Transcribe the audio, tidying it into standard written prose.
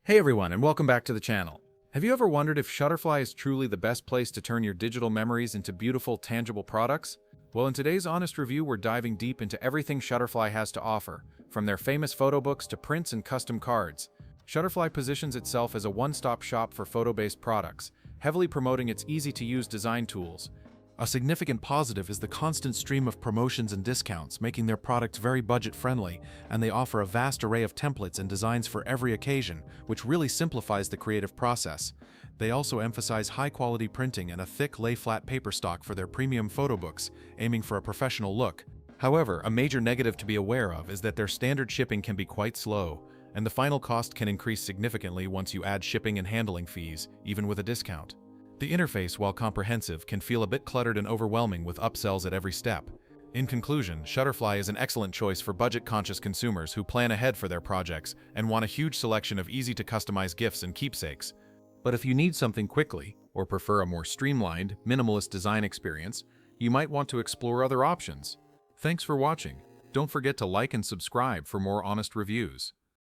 Hey everyone, and welcome back to the channel. Have you ever wondered if Shutterfly is truly the best place to turn your digital memories into beautiful, tangible products? Well, in today's honest review, we're diving deep into everything Shutterfly has to offer, from their famous photo books to prints and custom cards. Shutterfly positions itself as a one-stop shop for photo-based products, heavily promoting its easy-to-use design tools. A significant positive is the constant stream of promotions and discounts, making their products very budget-friendly, and they offer a vast array of templates and designs for every occasion, which really simplifies the creative process. They also emphasize high-quality printing and a thick lay-flat paper stock for their premium photo books, aiming for a professional look. However, a major negative to be aware of is that their standard shipping can be quite slow, and the final cost can increase significantly once you add shipping and handling fees, even with a discount. The interface, while comprehensive, can feel a bit cluttered and overwhelming with upsells at every step. In conclusion, Shutterfly is an excellent choice for budget-conscious consumers who plan ahead for their projects and want a huge selection of easy-to-customize gifts and keepsakes. But if you need something quickly, or prefer a more streamlined, minimalist design experience, you might want to explore other options. Thanks for watching. Don't forget to like and subscribe for more honest reviews.